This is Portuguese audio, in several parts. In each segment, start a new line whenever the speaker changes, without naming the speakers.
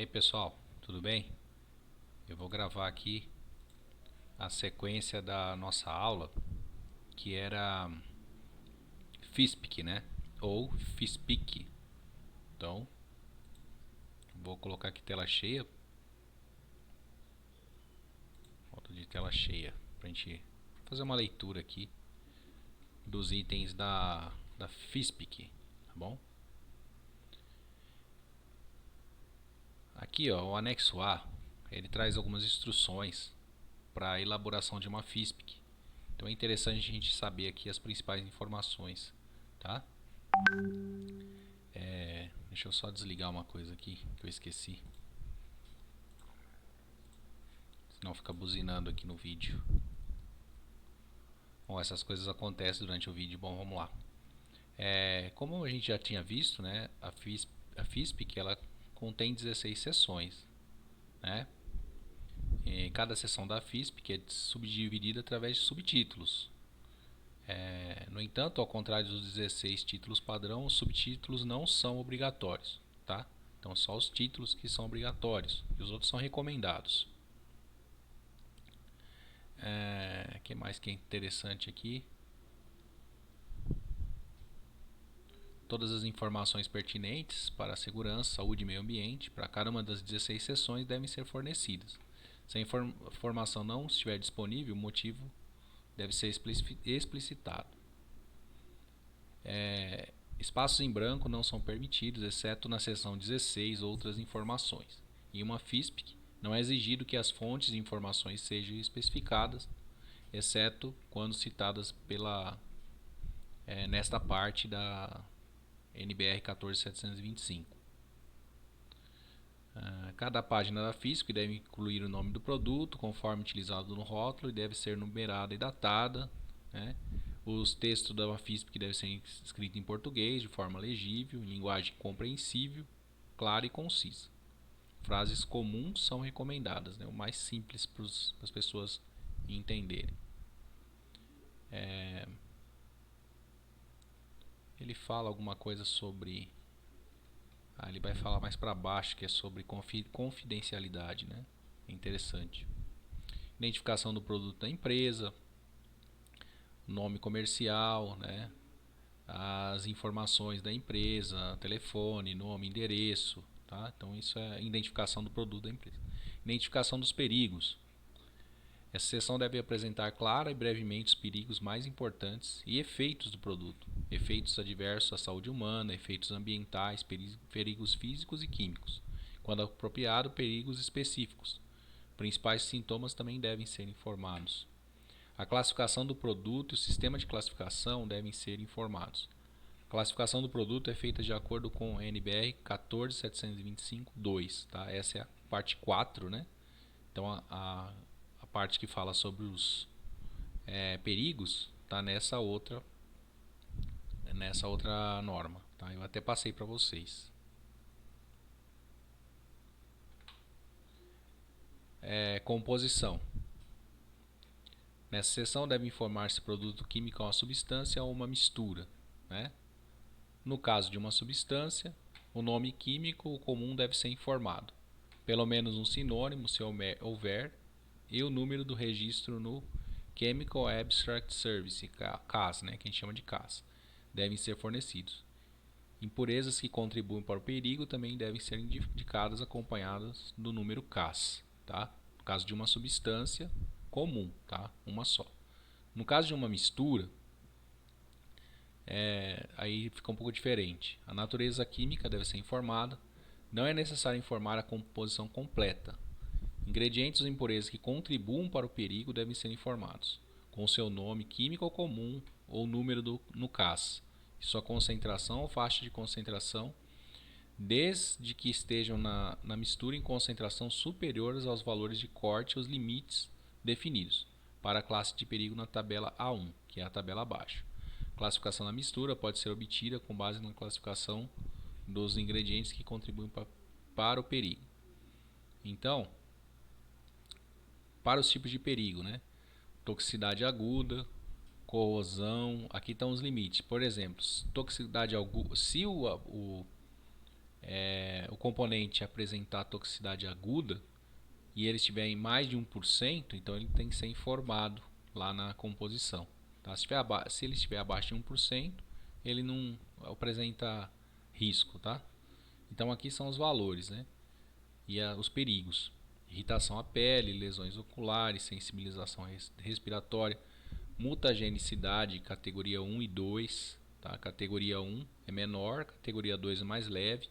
aí pessoal, tudo bem? Eu vou gravar aqui a sequência da nossa aula, que era FISPIC, né? Ou FISPIC. Então, vou colocar aqui tela cheia, foto de tela cheia, pra gente fazer uma leitura aqui dos itens da FISPIC, tá bom? Aqui, ó, o anexo A, ele traz algumas instruções para a elaboração de uma FISPIC. Então é interessante a gente saber aqui as principais informações, tá? Deixa eu só desligar uma coisa aqui que eu esqueci, senão fica buzinando aqui no vídeo. Bom, essas coisas acontecem durante o vídeo. Bom, vamos lá. Como a gente já tinha visto, né, a FISPIC ela contém 16 seções, né? E cada seção da FISPIC é subdividida através de subtítulos. No entanto, ao contrário dos 16 títulos padrão, os subtítulos não são obrigatórios, tá? Então, só os títulos que são obrigatórios e os outros são recomendados. O que mais que é interessante aqui? Todas as informações pertinentes para a segurança, saúde e meio ambiente para cada uma das 16 seções devem ser fornecidas. Se a informação não estiver disponível, o motivo deve ser explicitado. Espaços em branco não são permitidos, exceto na seção 16 outras informações. Em uma FISPIC, não é exigido que as fontes de informações sejam especificadas, exceto quando citadas nesta parte da NBR 14725. Cada página da FISPIC deve incluir o nome do produto, conforme utilizado no rótulo, e deve ser numerada e datada, né? Os textos da FISPIC devem ser escritos em português, de forma legível, em linguagem compreensível, clara e concisa. Frases comuns são recomendadas, né? O mais simples para as pessoas entenderem. Ele fala alguma coisa sobre... ele vai falar mais para baixo, que é sobre confidencialidade, né? É interessante. Identificação do produto da empresa, nome comercial, né? As informações da empresa, telefone, nome, endereço, tá? Então isso é a identificação do produto da empresa. Identificação dos perigos. Essa seção deve apresentar clara e brevemente os perigos mais importantes e efeitos do produto, efeitos adversos à saúde humana, efeitos ambientais, perigos físicos e químicos, quando apropriado, perigos específicos. Principais sintomas também devem ser informados. A classificação do produto e o sistema de classificação devem ser informados. A classificação do produto é feita de acordo com a NBR 14725-2, tá? Essa é a parte 4, né? Então a parte que fala sobre os perigos está nessa outra norma, tá? Eu até passei para vocês. Composição. Nessa seção deve informar se o produto químico é uma substância ou uma mistura, né? No caso de uma substância, o nome químico comum deve ser informado, pelo menos um sinônimo, se houver, e o número do registro no Chemical Abstract Service, CAS, né, que a gente chama de CAS, devem ser fornecidos. Impurezas que contribuem para o perigo também devem ser indicadas acompanhadas do número CAS, tá? No caso de uma substância comum, tá? Uma só. No caso de uma mistura, aí fica um pouco diferente. A natureza química deve ser informada. Não é necessário informar a composição completa. Ingredientes ou impurezas que contribuam para o perigo devem ser informados, com seu nome químico comum ou número no CAS, sua concentração ou faixa de concentração, desde que estejam na mistura em concentração superiores aos valores de corte e os limites definidos para a classe de perigo na tabela A1, que é a tabela abaixo. A classificação da mistura pode ser obtida com base na classificação dos ingredientes que contribuem para o perigo. Então, para os tipos de perigo, né? Toxicidade aguda, corrosão, aqui estão os limites. Por exemplo, toxicidade aguda, se o componente apresentar toxicidade aguda e ele estiver em mais de 1%, então ele tem que ser informado lá na composição. Tá? Se ele estiver abaixo de 1%, ele não apresenta risco. Tá? Então aqui são os valores, né? E os perigos: irritação à pele, lesões oculares, sensibilização respiratória, mutagenicidade, categoria 1 e 2. Tá? Categoria 1 é menor, categoria 2 é mais leve,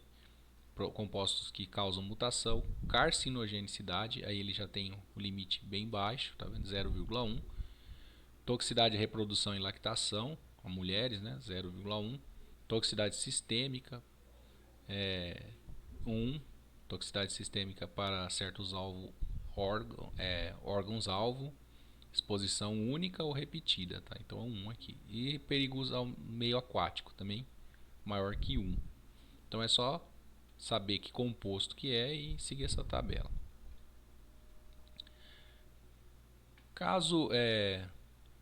compostos que causam mutação, carcinogenicidade, aí ele já tem o limite bem baixo, tá vendo? 0,1. Toxicidade, reprodução e lactação, a mulheres, né? 0,1. Toxicidade sistêmica, 1. Toxicidade sistêmica para certos órgãos-alvo, exposição única ou repetida, tá? Então é 1 aqui. E perigos ao meio aquático também, maior que 1. Então é só saber que composto que é e seguir essa tabela. Caso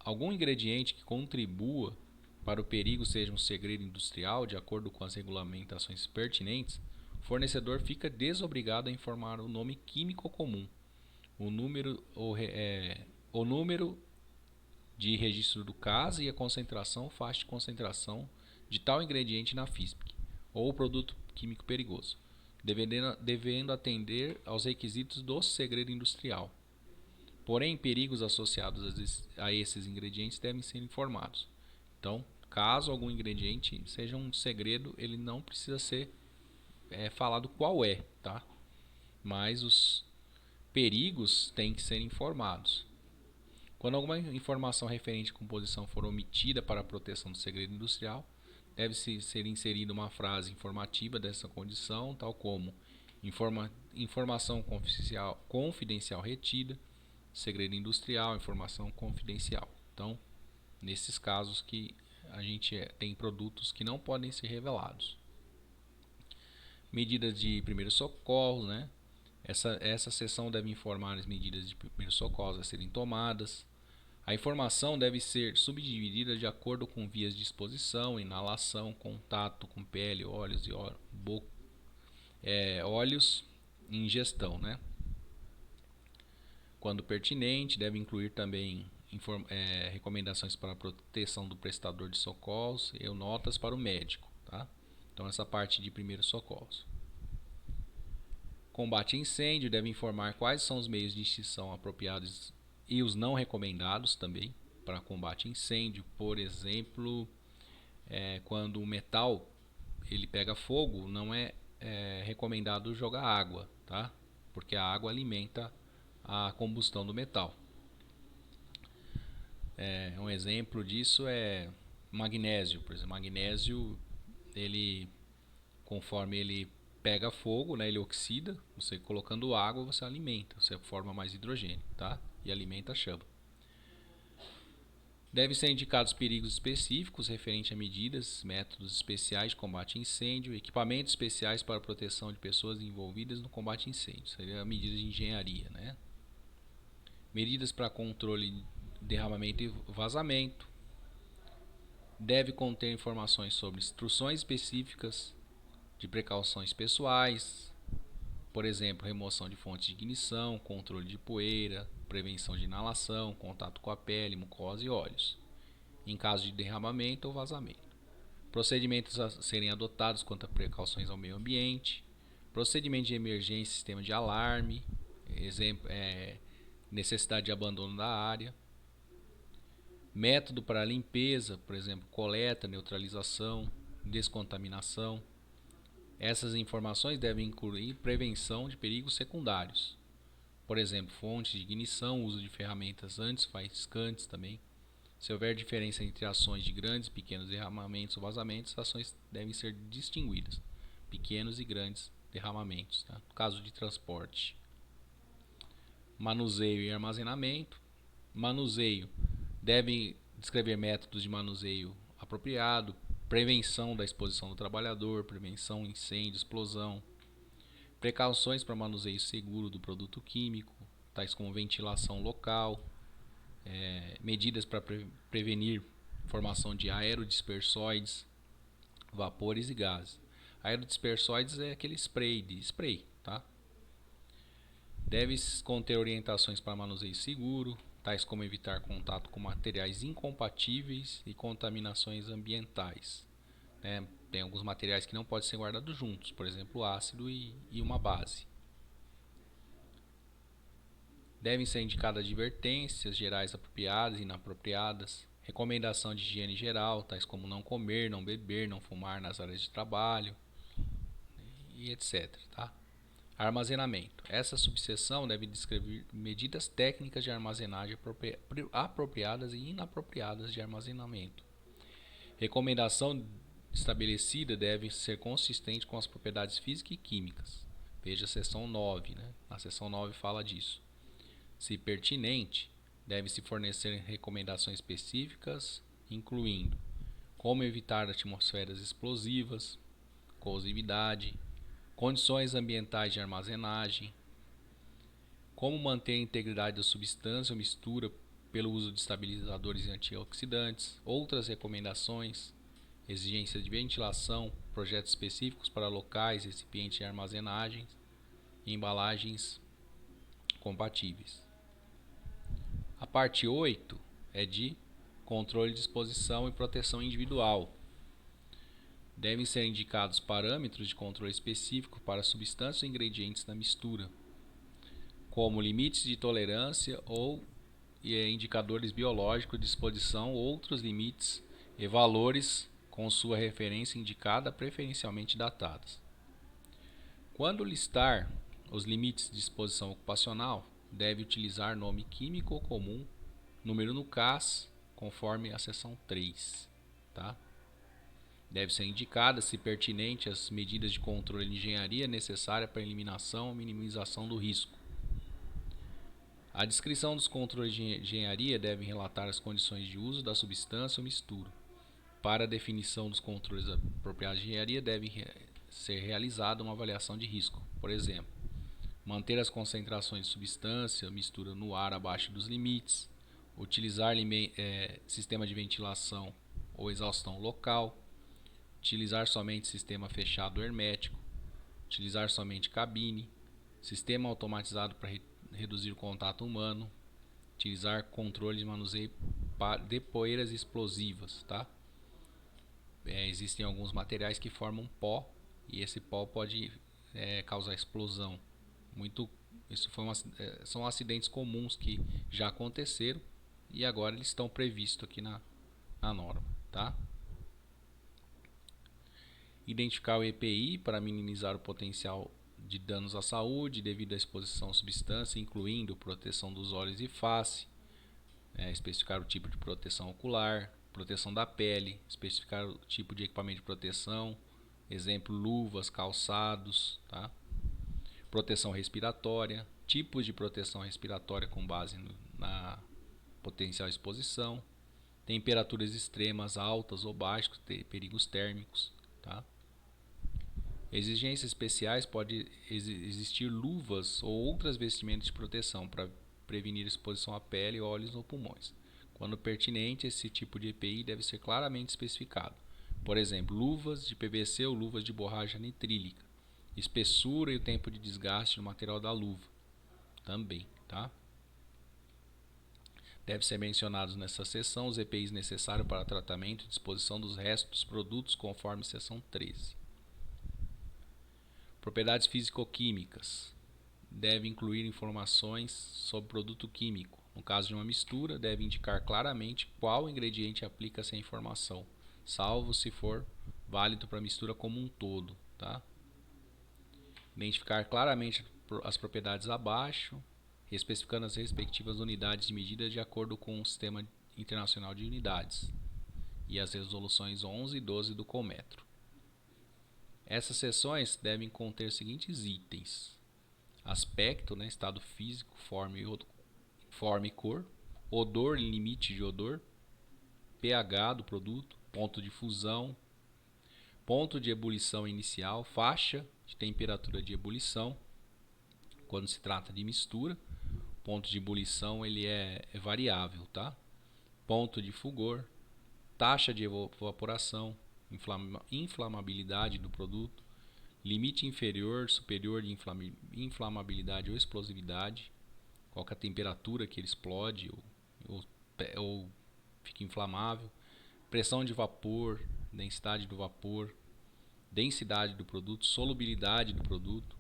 algum ingrediente que contribua para o perigo seja um segredo industrial, de acordo com as regulamentações pertinentes, o fornecedor fica desobrigado a informar o nome químico comum, o número de registro do CAS e a concentração, faixa de concentração de tal ingrediente na FISP, ou produto químico perigoso, devendo atender aos requisitos do segredo industrial. Porém, perigos associados a esses ingredientes devem ser informados. Então, caso algum ingrediente seja um segredo, ele não precisa ser falado qual é, tá? Mas os perigos têm que ser informados. Quando alguma informação referente à composição for omitida para a proteção do segredo industrial, deve-se ser inserida uma frase informativa dessa condição, tal como informação confidencial retida, segredo industrial, informação confidencial. Então, nesses casos que a gente tem produtos que não podem ser revelados. Medidas de primeiros socorros, né? Essa seção deve informar as medidas de primeiros socorros a serem tomadas. A informação deve ser subdividida de acordo com vias de exposição, inalação, contato com pele, óleos e óleos e ingestão, né? Quando pertinente, deve incluir também recomendações para a proteção do prestador de socorros e notas para o médico. Tá? Então, essa parte de primeiros socorros. Combate a incêndio deve informar quais são os meios de extinção apropriados e os não recomendados também para combate a incêndio. Por exemplo, quando o metal ele pega fogo, não é recomendado jogar água, tá? Porque a água alimenta a combustão do metal. Um exemplo disso é magnésio. Por exemplo, magnésio, ele, conforme ele pega fogo, né, ele oxida. Você colocando água, você alimenta, você forma mais hidrogênio, tá? E alimenta a chama. Devem ser indicados perigos específicos referentes a medidas, métodos especiais de combate a incêndio, equipamentos especiais para a proteção de pessoas envolvidas no combate a incêndio. Seria medidas de engenharia, né? Medidas para controle de derramamento e vazamento. Deve conter informações sobre instruções específicas de precauções pessoais, por exemplo, remoção de fontes de ignição, controle de poeira, prevenção de inalação, contato com a pele, mucosa e olhos, em caso de derramamento ou vazamento. Procedimentos a serem adotados quanto a precauções ao meio ambiente, procedimento de emergência, sistema de alarme, necessidade de abandono da área, método para limpeza, por exemplo, coleta, neutralização, descontaminação. Essas informações devem incluir prevenção de perigos secundários, por exemplo, fontes de ignição, uso de ferramentas antifaiscantes também. Se houver diferença entre ações de grandes e pequenos derramamentos ou vazamentos, as ações devem ser distinguidas, pequenos e grandes derramamentos, tá? No caso de transporte. Manuseio e armazenamento. Manuseio deve descrever métodos de manuseio apropriado, prevenção da exposição do trabalhador, prevenção de incêndio, explosão, precauções para manuseio seguro do produto químico, tais como ventilação local, medidas para prevenir formação de aerodispersóides, vapores e gases. Aerodispersóides é aquele spray, tá? Deve conter orientações para manuseio seguro, tais como evitar contato com materiais incompatíveis e contaminações ambientais, né? Tem alguns materiais que não podem ser guardados juntos, por exemplo, ácido e uma base. Devem ser indicadas advertências gerais apropriadas e inapropriadas, recomendação de higiene geral, tais como não comer, não beber, não fumar nas áreas de trabalho e etc. Tá? Armazenamento. Essa subseção deve descrever medidas técnicas de armazenagem apropriadas e inapropriadas de armazenamento. Recomendação estabelecida deve ser consistente com as propriedades físicas e químicas. Veja a seção 9, né? A seção 9 fala disso. Se pertinente, deve-se fornecer recomendações específicas, incluindo como evitar atmosferas explosivas, corrosividade, condições ambientais de armazenagem, como manter a integridade da substância ou mistura pelo uso de estabilizadores e antioxidantes, outras recomendações, exigência de ventilação, projetos específicos para locais, recipientes de armazenagem e embalagens compatíveis. A parte 8 é de controle de exposição e proteção individual. Devem ser indicados parâmetros de controle específico para substâncias ou ingredientes da mistura, como limites de tolerância ou indicadores biológicos de exposição, outros limites e valores com sua referência indicada, preferencialmente datadas. Quando listar os limites de exposição ocupacional, deve utilizar nome químico ou comum, número no CAS, conforme a seção 3. Tá? Deve ser indicada, se pertinente, as medidas de controle de engenharia necessárias para a eliminação ou minimização do risco. A descrição dos controles de engenharia deve relatar as condições de uso da substância ou mistura. Para a definição dos controles apropriados de engenharia, deve ser realizada uma avaliação de risco. Por exemplo, manter as concentrações de substância ou mistura no ar abaixo dos limites, utilizar sistema de ventilação ou exaustão local, utilizar somente sistema fechado hermético, utilizar somente cabine, sistema automatizado para reduzir o contato humano, utilizar controle de manuseio de poeiras explosivas, tá? Existem alguns materiais que formam pó e esse pó pode causar explosão. Isso são acidentes comuns que já aconteceram e agora eles estão previstos aqui na norma, tá? Identificar o EPI para minimizar o potencial de danos à saúde devido à exposição à substância, incluindo proteção dos olhos e face, especificar o tipo de proteção ocular, proteção da pele, especificar o tipo de equipamento de proteção, exemplo, luvas, calçados, tá? Proteção respiratória, tipos de proteção respiratória com base na potencial exposição, temperaturas extremas, altas ou baixas, perigos térmicos, tá? Exigências especiais, pode existir luvas ou outras vestimentas de proteção para prevenir exposição à pele, olhos ou pulmões. Quando pertinente, esse tipo de EPI deve ser claramente especificado. Por exemplo, luvas de PVC ou luvas de borracha nitrílica. Espessura e o tempo de desgaste do material da luva. Também, tá? Deve ser mencionados nessa seção os EPIs necessários para tratamento e disposição dos restos dos produtos, conforme seção 13. Propriedades físico-químicas. Deve incluir informações sobre produto químico. No caso de uma mistura, deve indicar claramente qual ingrediente aplica-se à informação, salvo se for válido para a mistura como um todo, tá? Identificar claramente as propriedades abaixo, especificando as respectivas unidades de medida de acordo com o Sistema Internacional de Unidades e as resoluções 11 e 12 do Conmetro. Essas seções devem conter os seguintes itens: aspecto, estado físico, forma e cor, odor e limite de odor, pH do produto, ponto de fusão, ponto de ebulição inicial, faixa de temperatura de ebulição. Quando se trata de mistura, ponto de ebulição ele é variável, tá? Ponto de fulgor, taxa de evaporação, inflamabilidade do produto, limite inferior, superior de inflamabilidade ou explosividade, qual que é a temperatura que ele explode ou fica inflamável, pressão de vapor, densidade do vapor, densidade do produto, solubilidade do produto,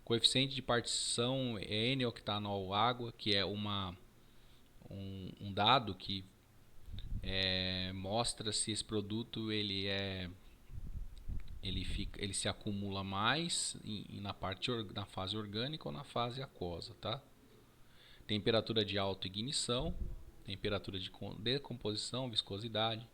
coeficiente de partição é N-octanol água, que é um dado que mostra se esse produto ele se acumula mais na fase orgânica ou na fase aquosa, tá? Temperatura de autoignição, temperatura de decomposição, viscosidade.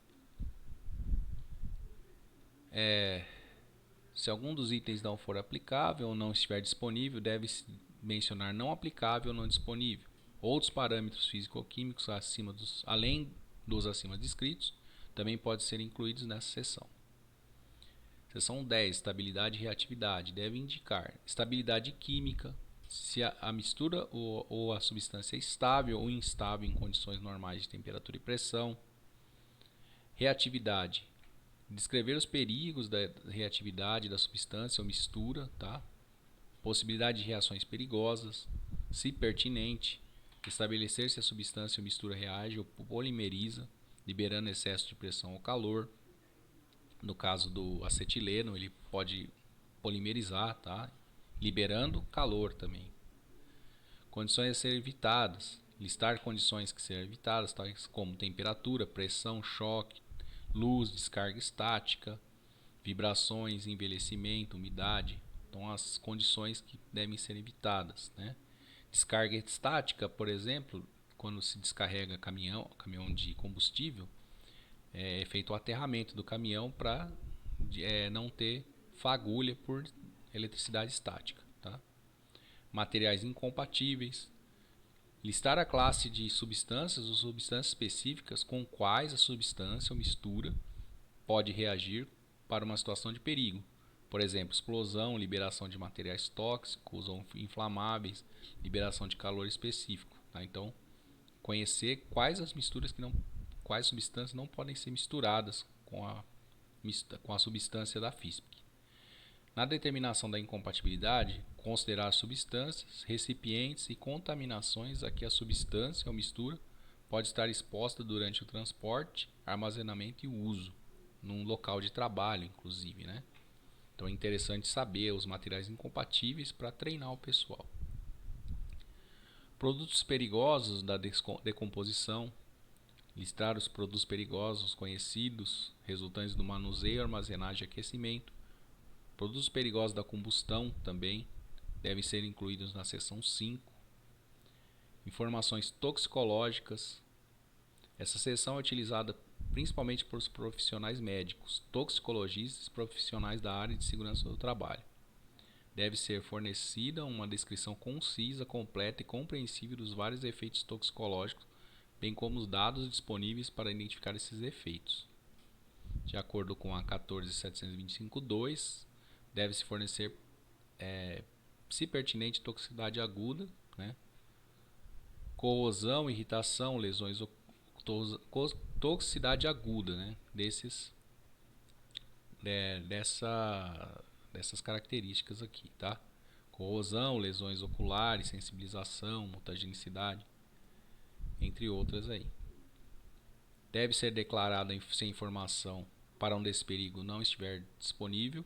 Se algum dos itens não for aplicável ou não estiver disponível, deve-se mencionar não aplicável ou não disponível. Outros parâmetros físico-químicos além dos acima descritos também podem ser incluídos nessa seção. Seção 10. Estabilidade e reatividade. Deve indicar estabilidade química, se a mistura ou a substância é estável ou instável em condições normais de temperatura e pressão. Reatividade. Descrever os perigos da reatividade da substância ou mistura, tá? Possibilidade de reações perigosas, se pertinente, estabelecer se a substância ou mistura reage ou polimeriza, liberando excesso de pressão ou calor. No caso do acetileno, ele pode polimerizar, tá? Liberando calor também. Condições a ser evitadas. Listar condições que serão evitadas, tais como temperatura, pressão, choque, luz, descarga estática, vibrações, envelhecimento, umidade. Então, as condições que devem ser evitadas, né? Descarga estática, por exemplo, quando se descarrega caminhão de combustível, é feito o aterramento do caminhão para não ter fagulha por eletricidade estática, tá? Materiais incompatíveis. Listar a classe de substâncias ou substâncias específicas com quais a substância ou mistura pode reagir para uma situação de perigo. Por exemplo, explosão, liberação de materiais tóxicos ou inflamáveis, liberação de calor específico. Tá? Então, conhecer quais substâncias não podem ser misturadas com a substância da FISP. Na determinação da incompatibilidade, considerar substâncias, recipientes e contaminações a que a substância ou mistura pode estar exposta durante o transporte, armazenamento e o uso, num local de trabalho, inclusive, né? Então é interessante saber os materiais incompatíveis para treinar o pessoal. Produtos perigosos da decomposição. Listar os produtos perigosos conhecidos, resultantes do manuseio, armazenagem e aquecimento. Produtos perigosos da combustão também devem ser incluídos na seção 5. Informações toxicológicas. Essa seção é utilizada principalmente por profissionais médicos, toxicologistas e profissionais da área de segurança do trabalho. Deve ser fornecida uma descrição concisa, completa e compreensível dos vários efeitos toxicológicos, bem como os dados disponíveis para identificar esses efeitos. De acordo com a 14.725.2, deve-se fornecer, se pertinente, toxicidade aguda, né? Corrosão, irritação, lesões, toxicidade aguda, né? Dessas características aqui, tá? Corrosão, lesões oculares, sensibilização, mutagenicidade, entre outras aí. Deve ser declarada se a informação para onde esse perigo não estiver disponível.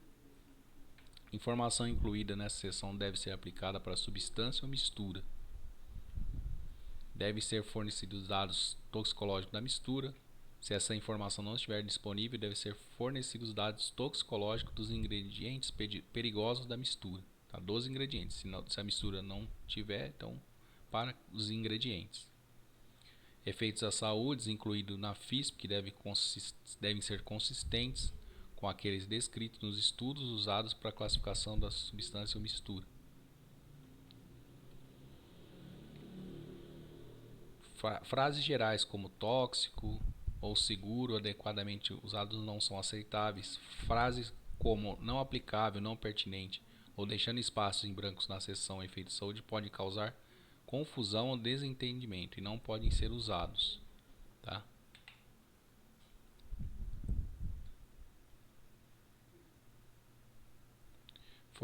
Informação incluída nessa seção deve ser aplicada para substância ou mistura. Deve ser fornecidos os dados toxicológicos da mistura. Se essa informação não estiver disponível, deve ser fornecidos os dados toxicológicos dos ingredientes perigosos da mistura. Tá? Dos ingredientes. Se a mistura não tiver, então para os ingredientes. Efeitos à saúde, incluídos na FISP, que devem ser consistentes com aqueles descritos nos estudos usados para a classificação da substância ou mistura. Frases gerais como tóxico ou seguro adequadamente usados não são aceitáveis. Frases como não aplicável, não pertinente ou deixando espaços em brancos na seção efeito de saúde podem causar confusão ou desentendimento e não podem ser usados. Tá?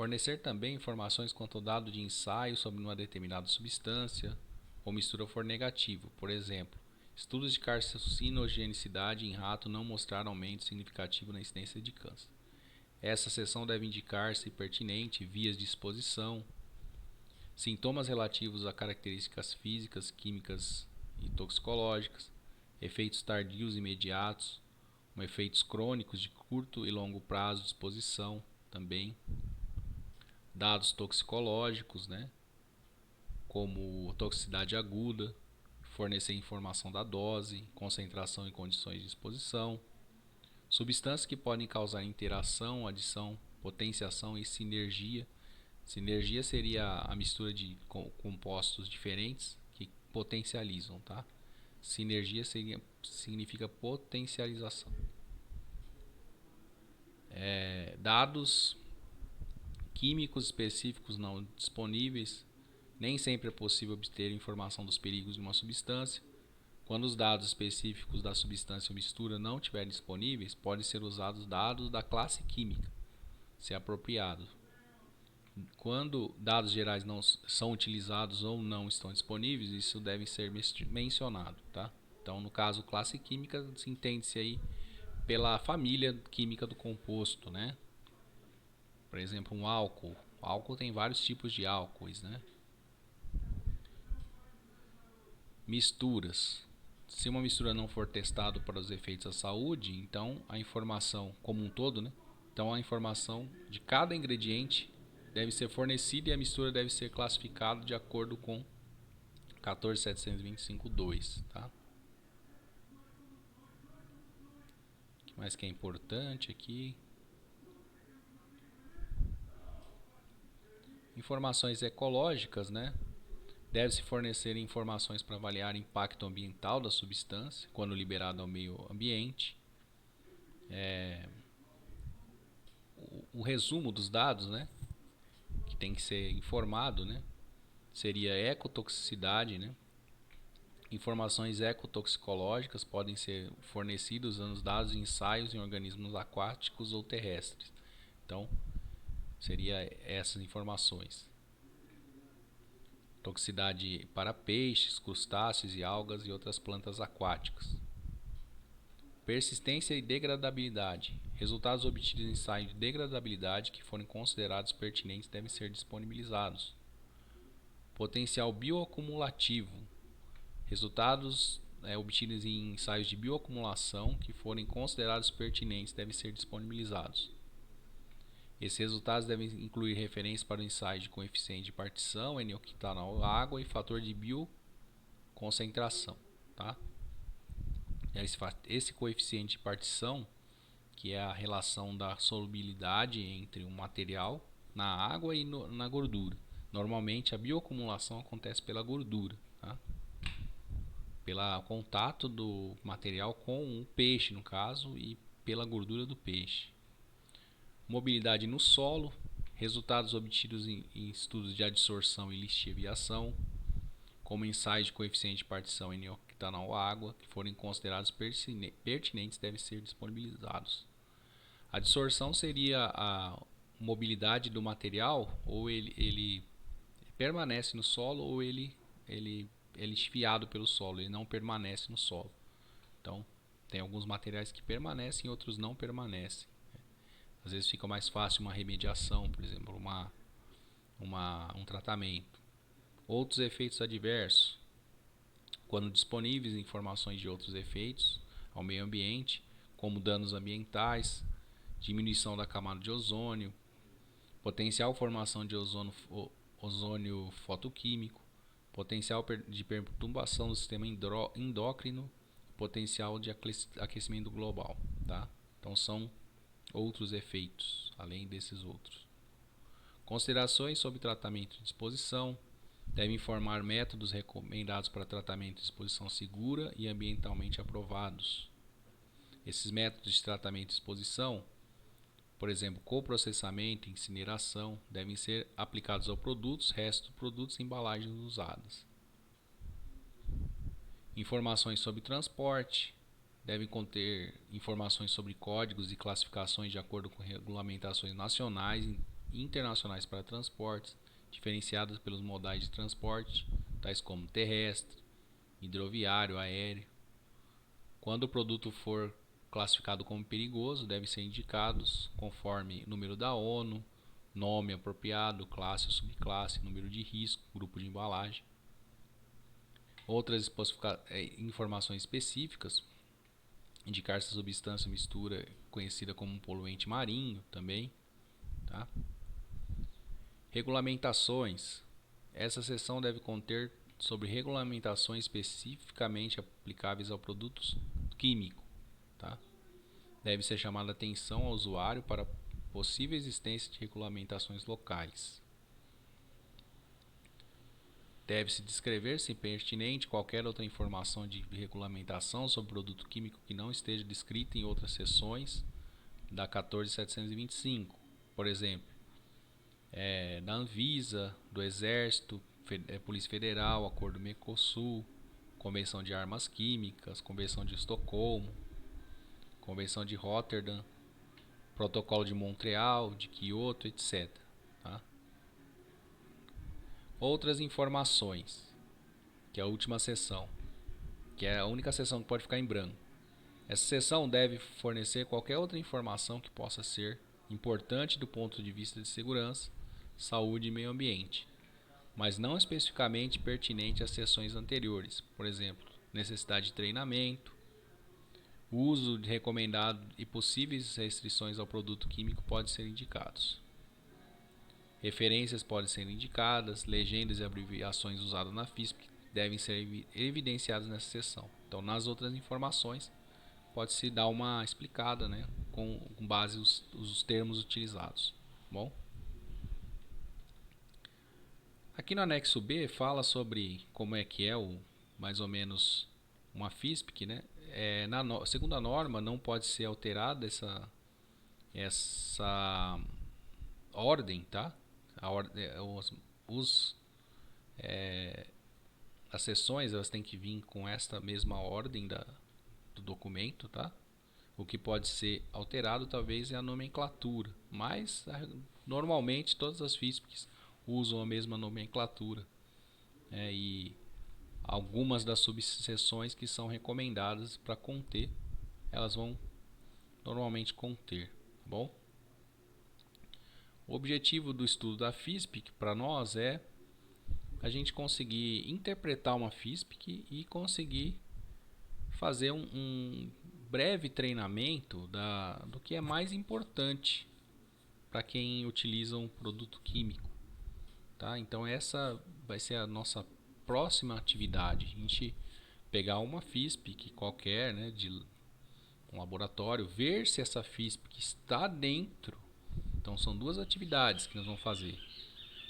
Fornecer também informações quanto ao dado de ensaio sobre uma determinada substância ou mistura for negativo. Por exemplo, estudos de carcinogenicidade em rato não mostraram aumento significativo na incidência de câncer. Essa seção deve indicar, se pertinente, vias de exposição, sintomas relativos a características físicas, químicas e toxicológicas, efeitos tardios e imediatos, efeitos crônicos de curto e longo prazo de exposição também, dados toxicológicos, né, como toxicidade aguda, fornecer informação da dose, concentração e condições de exposição, substâncias que podem causar interação, adição, potenciação e sinergia. Sinergia seria a mistura de compostos diferentes que potencializam, tá? Sinergia significa potencialização. Dados químicos específicos não disponíveis. Nem sempre é possível obter informação dos perigos de uma substância. Quando os dados específicos da substância ou mistura não estiverem disponíveis, podem ser usados dados da classe química, se apropriado. Quando dados gerais não são utilizados ou não estão disponíveis, isso deve ser mencionado, tá? Então, no caso classe química, se entende-se aí pela família química do composto, né? Por exemplo, um álcool. O álcool tem vários tipos de álcoois, né? Misturas. Se uma mistura não for testada para os efeitos da saúde, então a informação como um todo, né? Então a informação de cada ingrediente deve ser fornecida e a mistura deve ser classificada de acordo com 14725.2, tá? O que mais que é importante aqui? Informações ecológicas, né? Deve-se fornecer informações para avaliar o impacto ambiental da substância quando liberada ao meio ambiente. O resumo dos dados, né, que tem que ser informado, né, seria ecotoxicidade, né. Informações ecotoxicológicas podem ser fornecidas usando os dados de ensaios em organismos aquáticos ou terrestres. Então, seria essas informações. Toxicidade para peixes, crustáceos e algas e outras plantas aquáticas. Persistência e degradabilidade. Resultados obtidos em ensaio de degradabilidade que forem considerados pertinentes devem ser disponibilizados. Potencial bioacumulativo. Resultados obtidos em ensaios de bioacumulação que forem considerados pertinentes devem ser disponibilizados. Esses resultados devem incluir referências para o ensaio de coeficiente de partição, N-octanol água e fator de bioconcentração, tá? Esse coeficiente de partição, que é a relação da solubilidade entre um material na água e na gordura. Normalmente a bioacumulação acontece pela gordura, tá? Pelo contato do material com o peixe, no caso, e pela gordura do peixe. Mobilidade no solo, resultados obtidos em estudos de adsorção e lixiviação, como ensaios de coeficiente de partição em octanol água, que forem considerados pertinentes, devem ser disponibilizados. A adsorção seria a mobilidade do material, ou ele permanece no solo, ou ele é lixiviado pelo solo, ele não permanece no solo. Então, tem alguns materiais que permanecem e outros não permanecem. Às vezes fica mais fácil uma remediação, por exemplo, um tratamento. Outros efeitos adversos, quando disponíveis informações de outros efeitos ao meio ambiente, como danos ambientais, diminuição da camada de ozônio, potencial formação de ozônio fotoquímico, potencial de perturbação do sistema endócrino, potencial de aquecimento global, tá? Então são outros efeitos, além desses outros. Considerações sobre tratamento de exposição. Deve informar métodos recomendados para tratamento de exposição segura e ambientalmente aprovados. Esses métodos de tratamento de exposição, por exemplo, coprocessamento e incineração, devem ser aplicados aos produtos, restos, produtos e embalagens usadas. Informações sobre transporte. Devem conter informações sobre códigos e classificações de acordo com regulamentações nacionais internacionais para transportes, diferenciadas pelos modais de transporte, tais como terrestre, hidroviário, aéreo. Quando o produto for classificado como perigoso, devem ser indicados conforme número da ONU, nome apropriado, classe ou subclasse, número de risco, grupo de embalagem. Outras informações específicas, indicar se a substância ou mistura conhecida como um poluente marinho também. Tá? Regulamentações. Essa seção deve conter sobre regulamentações especificamente aplicáveis a produtos químicos. Tá? Deve ser chamada atenção ao usuário para possível existência de regulamentações locais. Deve-se descrever, se pertinente, qualquer outra informação de regulamentação sobre produto químico que não esteja descrita em outras seções da 14.725. Por exemplo, da Anvisa, do Exército, Polícia Federal, Acordo Mercosul, Convenção de Armas Químicas, Convenção de Estocolmo, Convenção de Rotterdam, Protocolo de Montreal, de Kyoto, etc. Tá? Outras informações, que é a última seção, que é a única seção que pode ficar em branco. Essa seção deve fornecer qualquer outra informação que possa ser importante do ponto de vista de segurança, saúde e meio ambiente, mas não especificamente pertinente às seções anteriores. Por exemplo, necessidade de treinamento, uso recomendado e possíveis restrições ao produto químico podem ser indicados. Referências podem ser indicadas, legendas e abreviações usadas na FISP devem ser evidenciadas nessa seção. Então, nas outras informações, pode-se dar uma explicada, né, com base os termos utilizados. Bom? Aqui no anexo B fala sobre como é que é mais ou menos uma FISP, né? Segundo a norma, não pode ser alterada essa ordem, tá? As seções elas têm que vir com esta mesma ordem do documento, tá? O que pode ser alterado talvez é a nomenclatura, mas normalmente todas as FISPs usam a mesma nomenclatura, e algumas das subseções que são recomendadas para conter, elas vão normalmente conter, tá bom? O objetivo do estudo da FISP para nós é a gente conseguir interpretar uma FISP e conseguir fazer um breve treinamento do que é mais importante para quem utiliza um produto químico. Tá? Então essa vai ser a nossa próxima atividade. A gente pegar uma FISP que qualquer, né, de um laboratório, ver se essa FISP que está dentro. Então são duas atividades que nós vamos fazer.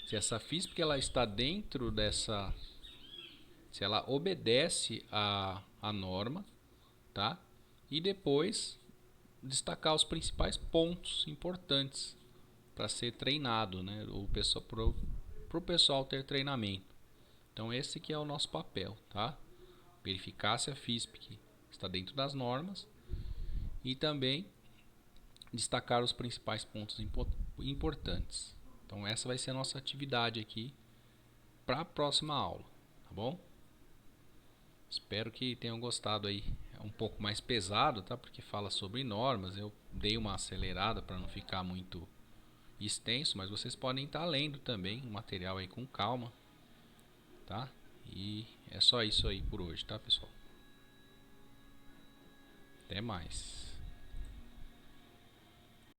Se essa FISP que ela está dentro dessa, se ela obedece à norma, tá? E depois destacar os principais pontos importantes para ser treinado, né? Para o pessoal ter treinamento. Então esse que é o nosso papel, tá? Verificar se a FISP está dentro das normas e também destacar os principais pontos importantes. Então essa vai ser a nossa atividade aqui para a próxima aula, tá bom? Espero que tenham gostado aí. É um pouco mais pesado, tá? Porque fala sobre normas. Eu dei uma acelerada para não ficar muito extenso, mas vocês podem estar lendo também o material aí com calma, tá? E é só isso aí por hoje, tá, pessoal? Até mais.